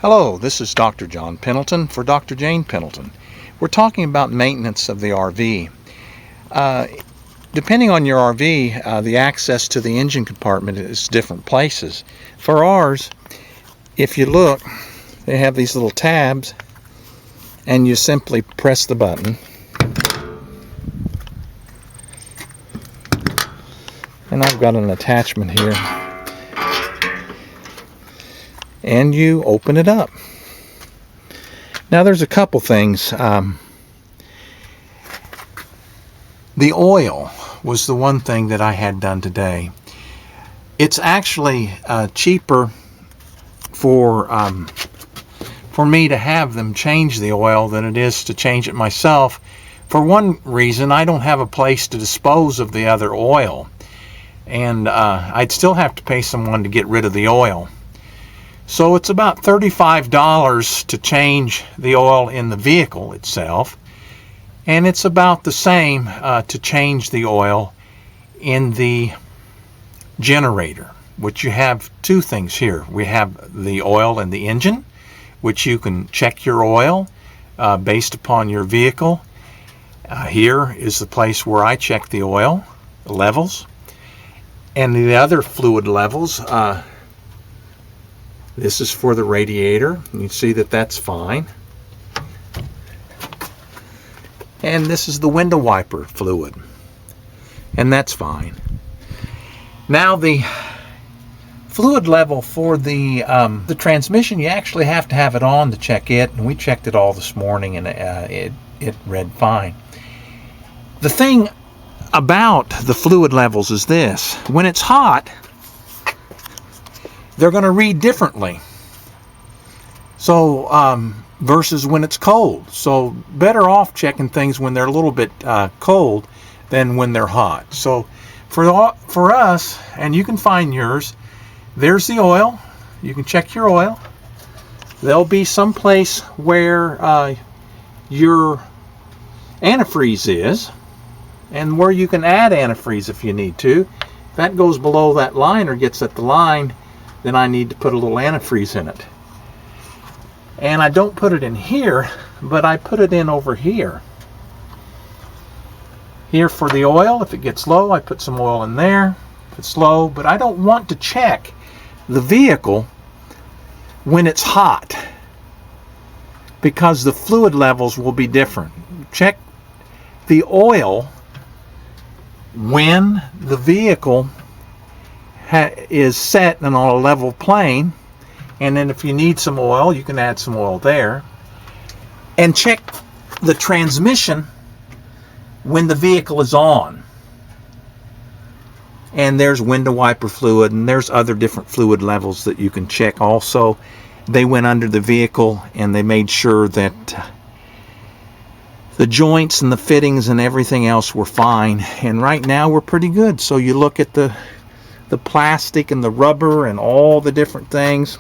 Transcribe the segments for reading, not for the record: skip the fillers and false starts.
Hello, this is Dr. John Pendleton for Dr. Jane Pendleton. We're talking about maintenance of the RV. Depending on your RV, the access to the engine compartment is different places. For ours, if you look, they have these little tabs, and you simply press the button. And I've got an attachment here. And you open it up. Now there's a couple things. The oil was the one thing that I had done today. It's actually cheaper for me to have them change the oil than it is to change it myself. For one reason, I don't have a place to dispose of the other oil, and I'd still have to pay someone to get rid of the oil. So it's about $35 to change the oil in the vehicle itself, and it's about the same to change the oil in the generator, which you have two things here. We have the oil in the engine, which you can check your oil based upon your vehicle. Here is the place where I check the oil levels, and the other fluid levels. This is for the radiator. You see that that's fine. And this is the window wiper fluid, and that's fine. Now the fluid level for the transmission, you actually have to have it on to check it, and we checked it all this morning, and it read fine. The thing about the fluid levels is this: when it's hot, they're going to read differently. So versus when it's cold. So better off checking things when they're a little bit cold than when they're hot. So for us, and you can find yours, there's the oil. You can check your oil. There'll be some place where your antifreeze is, and where you can add antifreeze if you need to. If that goes below that line or gets at the line, then I need to put a little antifreeze in it. And I don't put it in here, but I put it in over here. Here for the oil, if it gets low, I put some oil in there. If it's low, but I don't want to check the vehicle when it's hot, because the fluid levels will be different. Check the oil when the vehicle is set and on a level plane, and then if you need some oil, you can add some oil there. And check the transmission when the vehicle is on. And there's window wiper fluid, and there's other different fluid levels that you can check also. They went under the vehicle and they made sure that the joints and the fittings and everything else were fine, and right now we're pretty good. So you look at the plastic and the rubber and all the different things,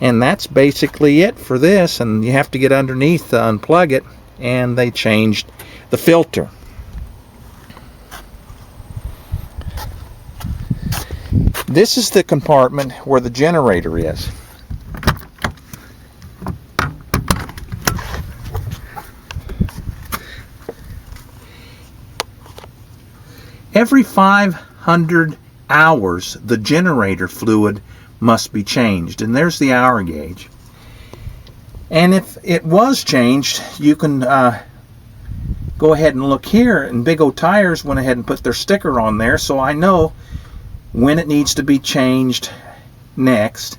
and that's basically it for this. And you have to get underneath to unplug it, and they changed the filter. This is the compartment where the generator is. Every 500 hours, the generator fluid must be changed. And there's the hour gauge. And if it was changed, you can go ahead and look here. And Big O Tires went ahead and put their sticker on there, so I know when it needs to be changed next.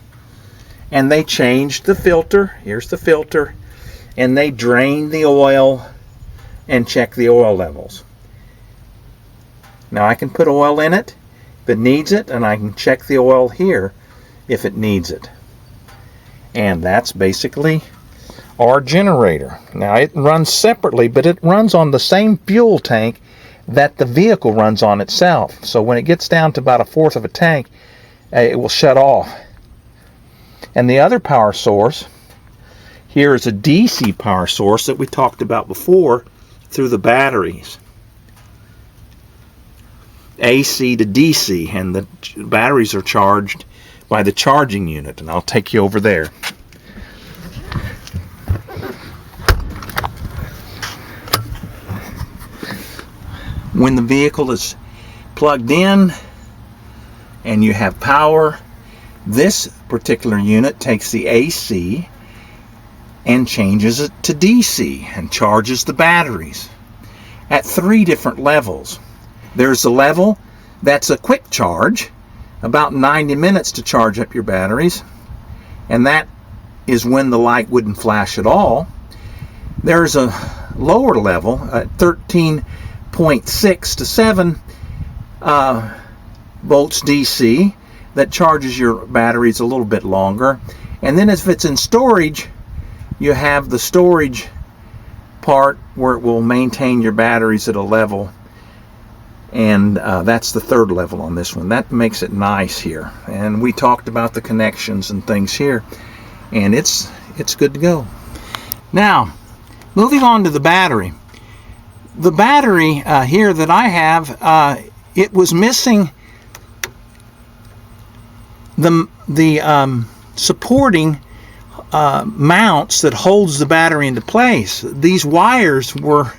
And they changed the filter. Here's the filter. And they drained the oil and check the oil levels. Now I can put oil in it if it needs it, and I can check the oil here if it needs it. And that's basically our generator. Now it runs separately, but it runs on the same fuel tank that the vehicle runs on itself. So when it gets down to about 1/4 of a tank, it will shut off. And the other power source here is a DC power source that we talked about before through the batteries. AC to DC, and the batteries are charged by the charging unit, and I'll take you over there. When the vehicle is plugged in and you have power, this particular unit takes the AC and changes it to DC and charges the batteries at 3 different levels. There's a level that's a quick charge, about 90 minutes to charge up your batteries, and that is when the light wouldn't flash at all. There's a lower level at 13.6 to 7 volts DC that charges your batteries a little bit longer. And then if it's in storage, you have the storage part where it will maintain your batteries at a level, and that's the 3rd level on this one. That makes it nice here, and we talked about the connections and things here, and it's good to go. Now, moving on to the battery. The battery here that I have, it was missing the supporting mounts that holds the battery into place. These wires were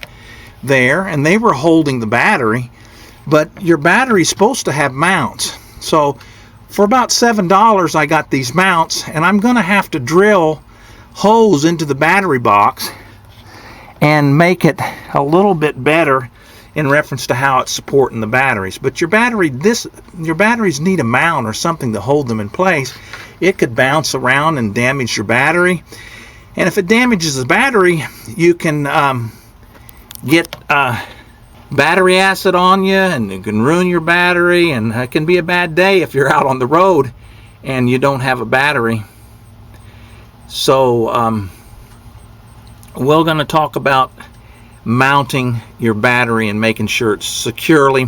there and they were holding the battery, but your battery's supposed to have mounts. So for about $7 I got these mounts, and I'm gonna have to drill holes into the battery box and make it a little bit better in reference to how it's supporting the batteries. But your batteries need a mount or something to hold them in place. It could bounce around and damage your battery, and if it damages the battery, you can get battery acid on you, and it can ruin your battery, and it can be a bad day if you're out on the road and you don't have a battery. So we're going to talk about mounting your battery and making sure it's securely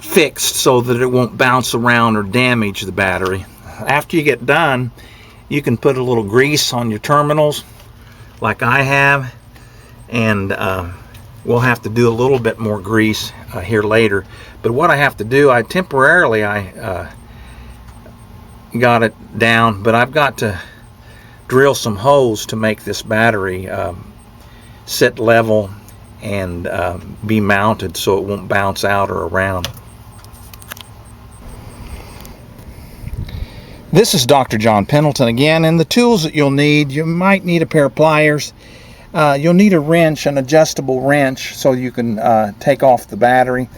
fixed so that it won't bounce around or damage the battery. After you get done, you can put a little grease on your terminals like I have, and we'll have to do a little bit more grease here later. But what I have to do, I got it down, but I've got to drill some holes to make this battery sit level and be mounted so it won't bounce out or around. This is Dr. John Pendleton again, and the tools that you'll need: you might need a pair of pliers, you'll need a wrench, an adjustable wrench, so you can take off the battery.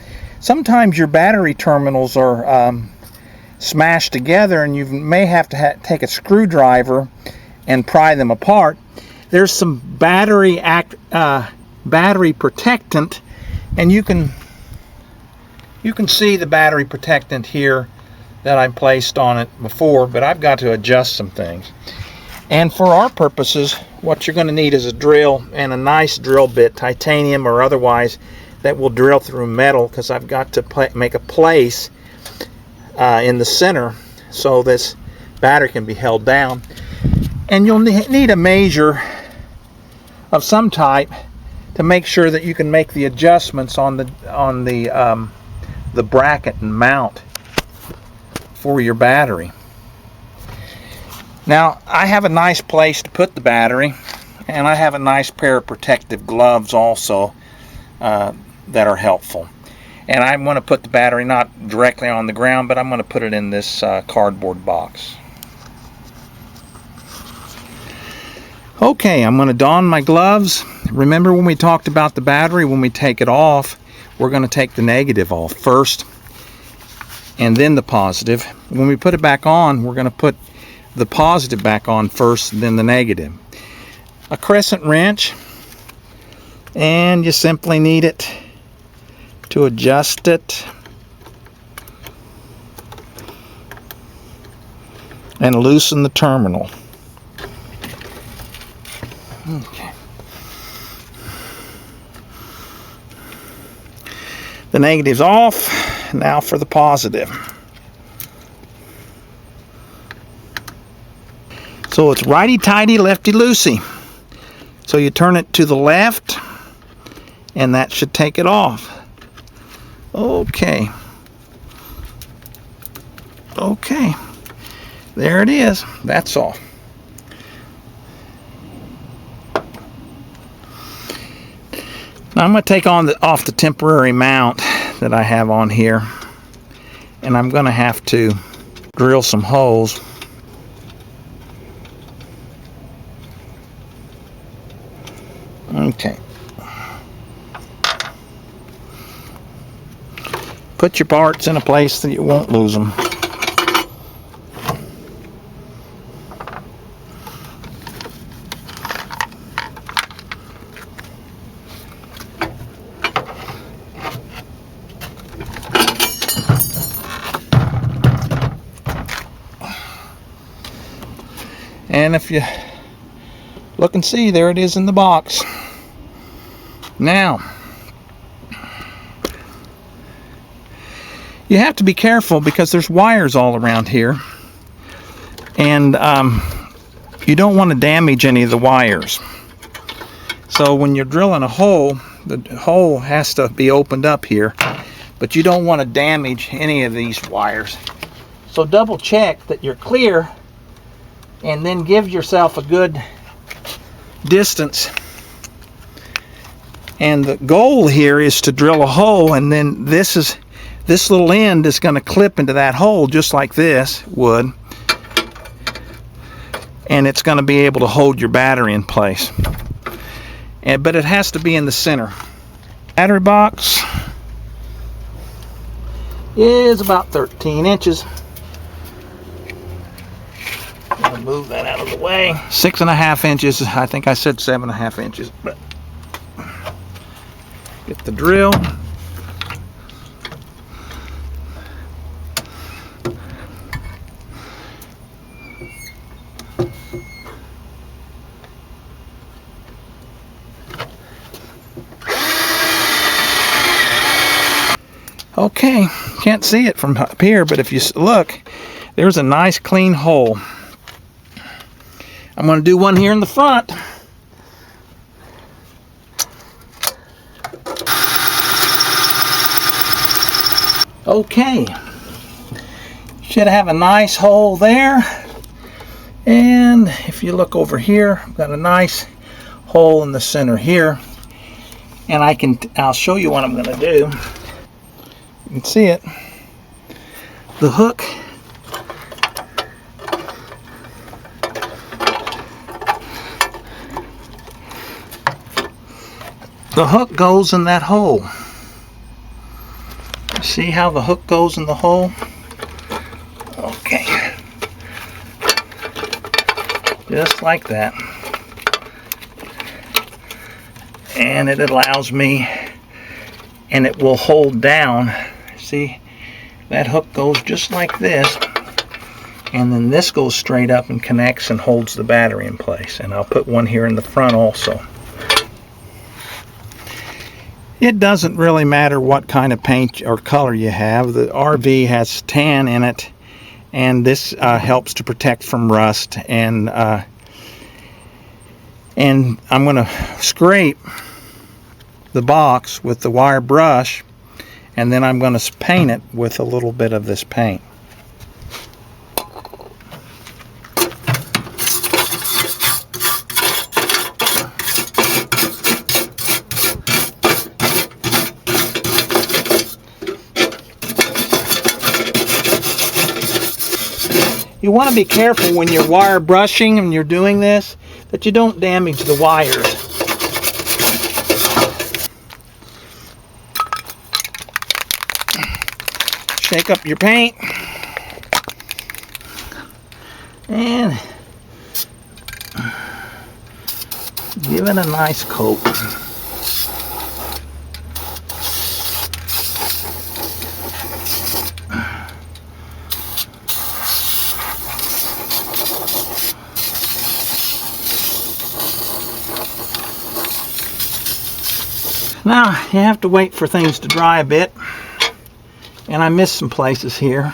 Sometimes your battery terminals are smashed together and you may have to take a screwdriver and pry them apart. There's some battery protectant, and you can see the battery protectant here that I placed on it before, but I've got to adjust some things. And for our purposes, what you're going to need is a drill and a nice drill bit, titanium or otherwise, that will drill through metal, because I've got to make a place in the center so this battery can be held down. And you'll need a measure of some type to make sure that you can make the adjustments on the bracket and mount for your battery. Now, I have a nice place to put the battery, and I have a nice pair of protective gloves also that are helpful. And I'm going to put the battery not directly on the ground, but I'm going to put it in this cardboard box. Okay, I'm going to don my gloves. Remember when we talked about the battery, when we take it off, we're going to take the negative off first and then the positive. When we put it back on, we're going to put the positive back on first and then the negative. A crescent wrench, and you simply need it to adjust it and loosen the terminal. Okay. The negative's off. Now for the positive. So it's righty-tighty, lefty-loosey. So you turn it to the left, and that should take it off. Okay. Okay, there it is. That's all. Now I'm going to take off the temporary mount that I have on here, and I'm going to have to drill some holes. Okay. Put your parts in a place that you won't lose them. And if you look and see, there it is in the box. Now, you have to be careful because there's wires all around here, and you don't want to damage any of the wires. So when you're drilling a hole, the hole has to be opened up here, but you don't want to damage any of these wires. So double check that you're clear, and then give yourself a good distance. And the goal here is to drill a hole, and then this little end is going to clip into that hole just like this would, and it's going to be able to hold your battery in place. But it has to be in the center. Battery box is about 13 inches. I'll move that out of the way. 6.5 inches. I think I said 7.5 inches, but get the drill. Okay, can't see it from up here, but if you look, there's a nice clean hole. I'm going to do one here in the front. Okay, should have a nice hole there. And if you look over here, I've got a nice hole in the center here. And I'll show you what I'm going to do. You can see it. The hook goes in that hole. See how the hook goes in the hole? Okay. Just like that. And it allows me, and it will hold down. See, that hook goes just like this, and then this goes straight up and connects and holds the battery in place. And I'll put one here in the front also. It doesn't really matter what kind of paint or color you have. The RV has tan in it, and this helps to protect from rust. And I'm going to scrape the box with the wire brush, and then I'm going to paint it with a little bit of this paint. You want to be careful when you're wire brushing and you're doing this, that you don't damage the wires. Shake up your paint and give it a nice coat. Now you have to wait for things to dry a bit, and I missed some places here,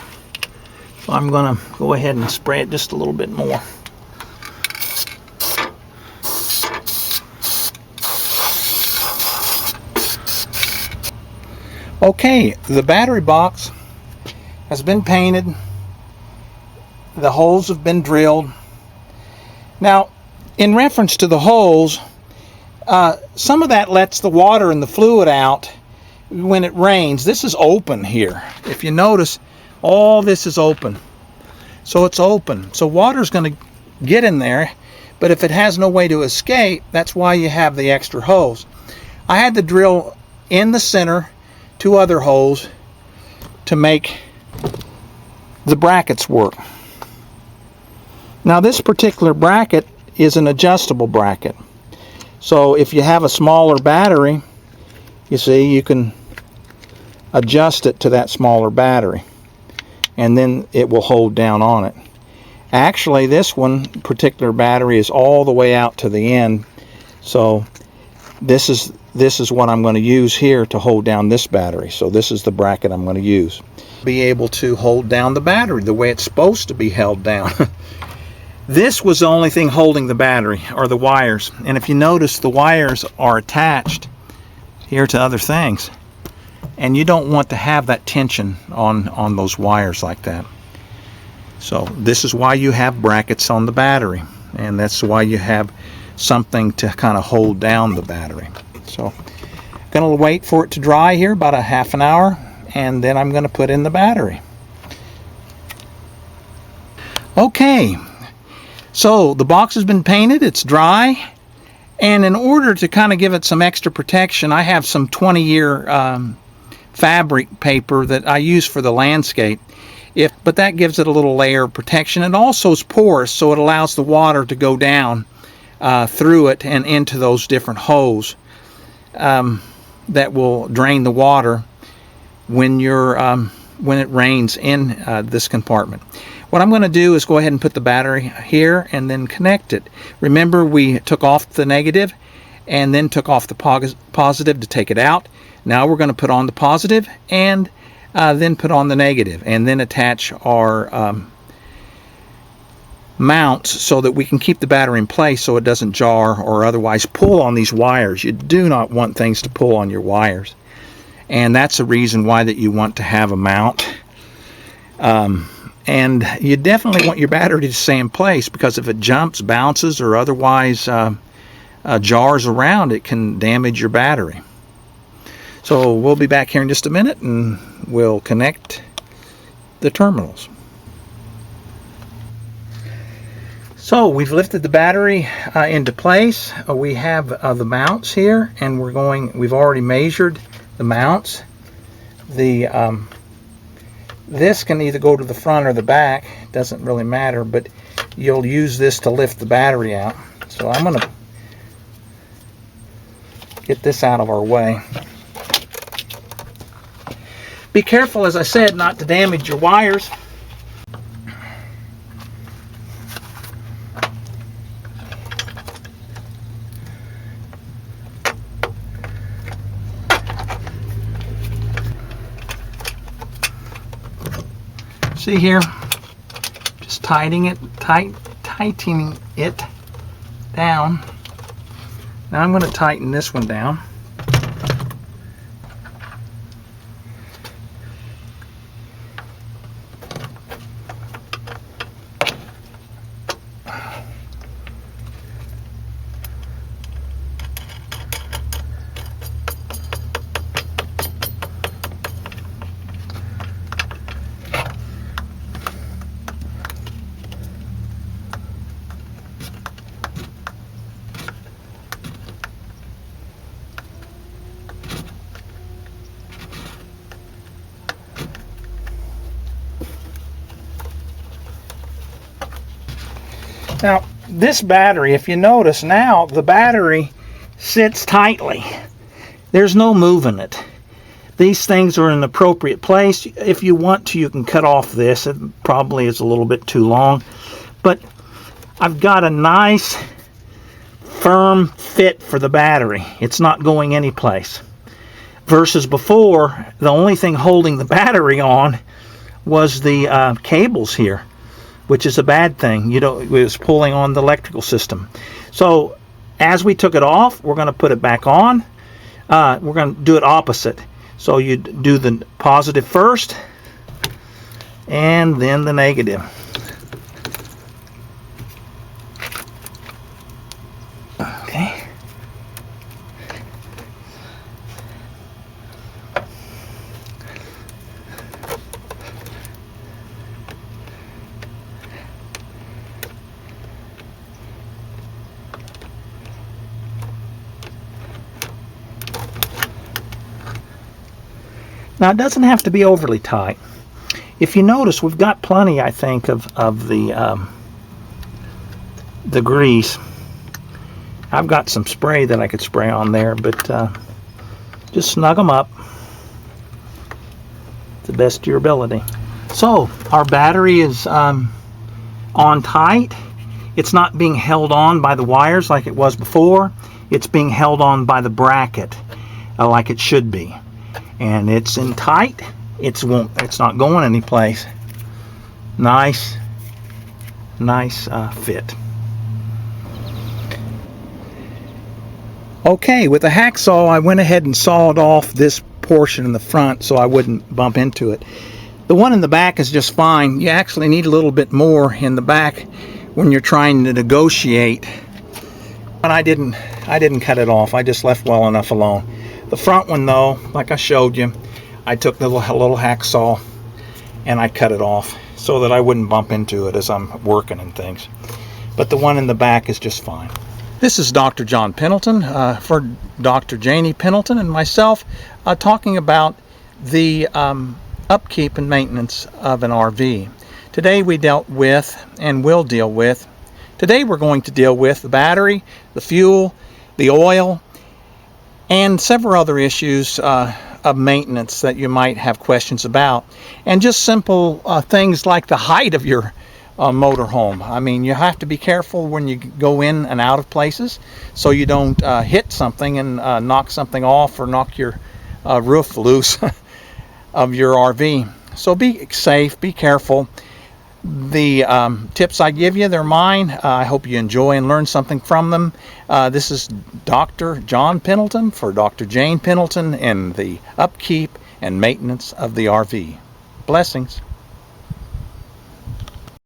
so I'm going to go ahead and spray it just a little bit more. Okay, the battery box has been painted the holes have been drilled. Now, in reference to the holes, some of that lets the water and the fluid out when it rains. This is open here. If you notice, all this is open. So it's open. So water's going to get in there, but if it has no way to escape, that's why you have the extra hose. I had to drill in the center 2 other holes to make the brackets work. Now this particular bracket is an adjustable bracket. So if you have a smaller battery, you see, you can adjust it to that smaller battery, and then it will hold down on it. Actually, this one particular battery is all the way out to the end, so this is what I'm going to use here to hold down this battery. So this is the bracket I'm going to use. Be able to hold down the battery the way it's supposed to be held down. This was the only thing holding the battery, or the wires. And if you notice, the wires are attached here to other things. And you don't want to have that tension on those wires like that. So this is why you have brackets on the battery, and that's why you have something to kind of hold down the battery. So I'm going to wait for it to dry here about a half an hour, and then I'm going to put in the battery. Okay, so the box has been painted, it's dry, and in order to kind of give it some extra protection, I have some 20-year fabric paper that I use for the landscape. But that gives it a little layer of protection. It also is porous, so it allows the water to go down through it and into those different holes that will drain the water when it rains in this compartment. What I'm going to do is go ahead and put the battery here and then connect it. Remember, we took off the negative and then took off the positive to take it out. Now we're going to put on the positive and then put on the negative, and then attach our mounts so that we can keep the battery in place so it doesn't jar or otherwise pull on these wires. You do not want things to pull on your wires, and that's the reason why that you want to have a mount. And you definitely want your battery to stay in place, because if it jumps, bounces, or otherwise jars around, it can damage your battery. So we'll be back here in just a minute and we'll connect the terminals. So we've lifted the battery into place. We have the mounts here, and we've already measured the mounts. This can either go to the front or the back, it doesn't really matter, but you'll use this to lift the battery out. So I'm going to get this out of our way. Be careful, as I said, not to damage your wires. See here, just tightening it down. Now I'm going to tighten this one down. Now, this battery, if you notice now, the battery sits tightly. There's no moving it. These things are in an appropriate place. If you want to, you can cut off this. It probably is a little bit too long. But I've got a nice, firm fit for the battery. It's not going anyplace. Versus before, the only thing holding the battery on was the cables here, which is a bad thing. It was pulling on the electrical system. So as we took it off, we're going to put it back on. We're going to do it opposite. So you do the positive first and then the negative. Now, it doesn't have to be overly tight. If you notice, we've got plenty, I think, of the grease. I've got some spray that I could spray on there, but just snug them up to the best of your ability. So our battery is on tight. It's not being held on by the wires like it was before. It's being held on by the bracket like it should be, and it's in tight. It's not going anyplace. Nice fit. Okay, with the hacksaw, I went ahead and sawed off this portion in the front so I wouldn't bump into it. The one in the back is just fine. You actually need a little bit more in the back when you're trying to negotiate. But I didn't cut it off. I just left well enough alone. The front one, though, like I showed you, I took the little hacksaw and I cut it off so that I wouldn't bump into it as I'm working and things. But the one in the back is just fine. This is Dr. John Pendleton for Dr. Janie Pendleton and myself talking about the upkeep and maintenance of an RV. Today we dealt with and will deal with. Today we're going to deal with the battery, the fuel, the oil, and several other issues of maintenance that you might have questions about, and just simple things like the height of your motorhome. I mean, you have to be careful when you go in and out of places so you don't hit something and knock something off or knock your roof loose of your RV. So be safe, be careful. The tips I give you, they're mine. I hope you enjoy and learn something from them. This is Dr. John Pendleton for Dr. Jane Pendleton and the upkeep and maintenance of the RV. Blessings.